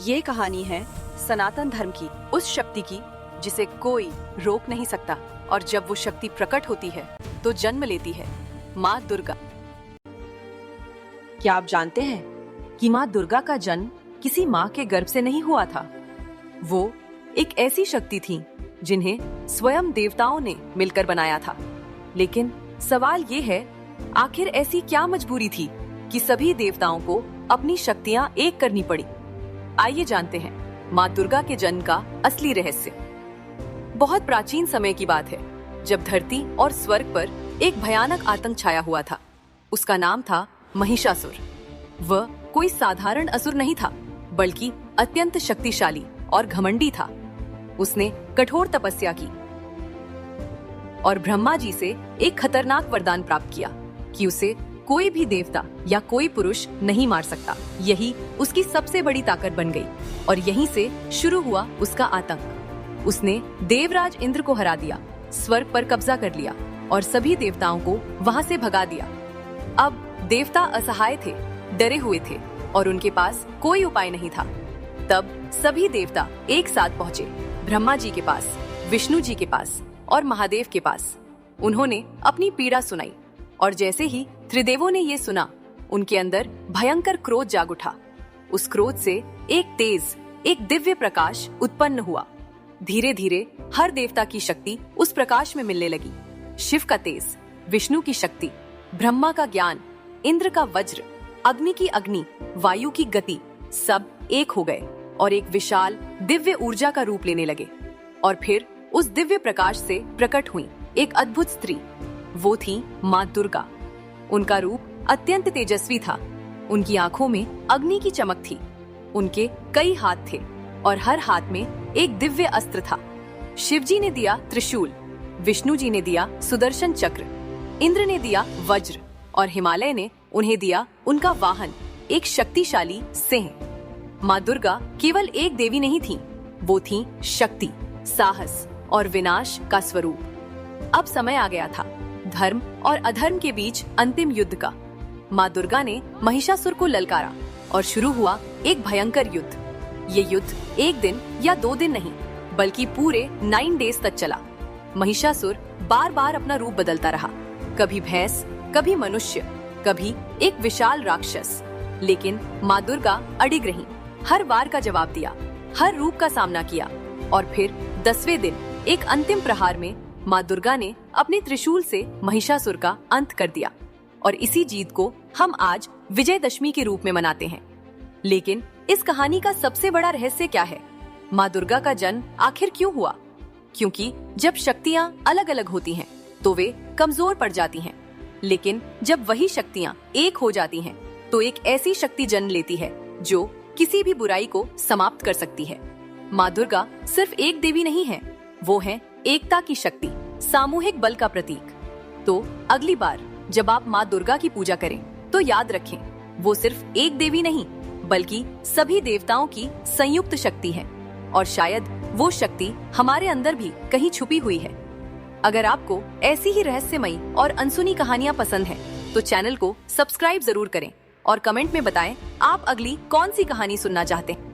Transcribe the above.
ये कहानी है सनातन धर्म की, उस शक्ति की जिसे कोई रोक नहीं सकता, और जब वो शक्ति प्रकट होती है तो जन्म लेती है माँ दुर्गा। क्या आप जानते हैं कि माँ दुर्गा का जन्म किसी माँ के गर्भ से नहीं हुआ था? वो एक ऐसी शक्ति थी जिन्हें स्वयं देवताओं ने मिलकर बनाया था। लेकिन सवाल ये है, आखिर ऐसी क्या मजबूरी थी कि सभी देवताओं को अपनी शक्तियां एक करनी पड़ी? आइए जानते हैं माँ दुर्गा के जन्म का असली रहस्य। बहुत प्राचीन समय की बात है, जब धरती और स्वर्ग पर एक भयानक आतंक छाया हुआ था। उसका नाम था महिषासुर। वह कोई साधारण असुर नहीं था, बल्कि अत्यंत शक्तिशाली और घमंडी था। उसने कठोर तपस्या की और ब्रह्मा जी से एक खतरनाक वरदान प्राप्त किया कि उसे कोई भी देवता या कोई पुरुष नहीं मार सकता। यही उसकी सबसे बड़ी ताकत बन गई और यहीं से शुरू हुआ उसका आतंक। उसने देवराज इंद्र को हरा दिया, स्वर्ग पर कब्जा कर लिया और सभी देवताओं को वहां से भगा दिया। अब देवता असहाय थे, डरे हुए थे और उनके पास कोई उपाय नहीं था। तब सभी देवता एक साथ पहुंचे, ब्रह्मा जी के पास, विष्णु जी के पास और महादेव के पास। उन्होंने अपनी पीड़ा सुनाई और जैसे ही त्रिदेवों ने ये सुना, उनके अंदर भयंकर क्रोध जाग उठा। उस क्रोध से एक दिव्य प्रकाश उत्पन्न हुआ। धीरे धीरे हर देवता की शक्ति उस प्रकाश में मिलने लगी। शिव का तेज, विष्णु की शक्ति, ब्रह्मा का ज्ञान, इंद्र का वज्र, अग्नि की अग्नि, वायु की गति, सब एक हो गए और एक विशाल दिव्य ऊर्जा का रूप लेने लगे। और फिर उस दिव्य प्रकाश से प्रकट हुई एक अद्भुत स्त्री। वो थी माँ दुर्गा। उनका रूप अत्यंत तेजस्वी था। उनकी आंखों में अग्नि की चमक थी। उनके कई हाथ थे और हर हाथ में एक दिव्य अस्त्र था। शिव जी ने दिया त्रिशूल, विष्णु जी ने दिया सुदर्शन चक्र, इंद्र ने दिया वज्र और हिमालय ने उन्हें दिया उनका वाहन, एक शक्तिशाली सिंह। माँ दुर्गा केवल एक देवी नहीं थी, वो थी शक्ति, साहस और विनाश का स्वरूप। अब समय आ गया था धर्म और अधर्म के बीच अंतिम युद्ध का। माँ दुर्गा ने महिषासुर को ललकारा और शुरू हुआ एक भयंकर युद्ध। ये युद्ध एक दिन या 2 दिन नहीं, बल्कि पूरे 9 डेज तक चला। महिषासुर बार बार अपना रूप बदलता रहा, कभी भैंस, कभी मनुष्य, कभी एक विशाल राक्षस। लेकिन माँ दुर्गा अडिग रही, हर बार का जवाब दिया, हर रूप का सामना किया। और फिर 10वें दिन एक अंतिम प्रहार में माँ दुर्गा ने अपने त्रिशूल से महिषासुर का अंत कर दिया। और इसी जीत को हम आज विजयदशमी के रूप में मनाते हैं। लेकिन इस कहानी का सबसे बड़ा रहस्य क्या है? माँ दुर्गा का जन्म आखिर क्यों हुआ? क्योंकि जब शक्तियाँ अलग अलग होती हैं तो वे कमजोर पड़ जाती हैं, लेकिन जब वही शक्तियाँ एक हो जाती हैं तो एक ऐसी शक्ति जन्म लेती है जो किसी भी बुराई को समाप्त कर सकती है। माँ दुर्गा सिर्फ एक देवी नहीं है, वो है एकता की शक्ति, सामूहिक बल का प्रतीक। तो अगली बार जब आप माँ दुर्गा की पूजा करें तो याद रखें, वो सिर्फ एक देवी नहीं, बल्कि सभी देवताओं की संयुक्त शक्ति है। और शायद वो शक्ति हमारे अंदर भी कहीं छुपी हुई है। अगर आपको ऐसी ही रहस्यमयी और अनसुनी कहानियाँ पसंद हैं, तो चैनल को सब्सक्राइब जरूर करें और कमेंट में बताएं आप अगली कौन सी कहानी सुनना चाहते हैं।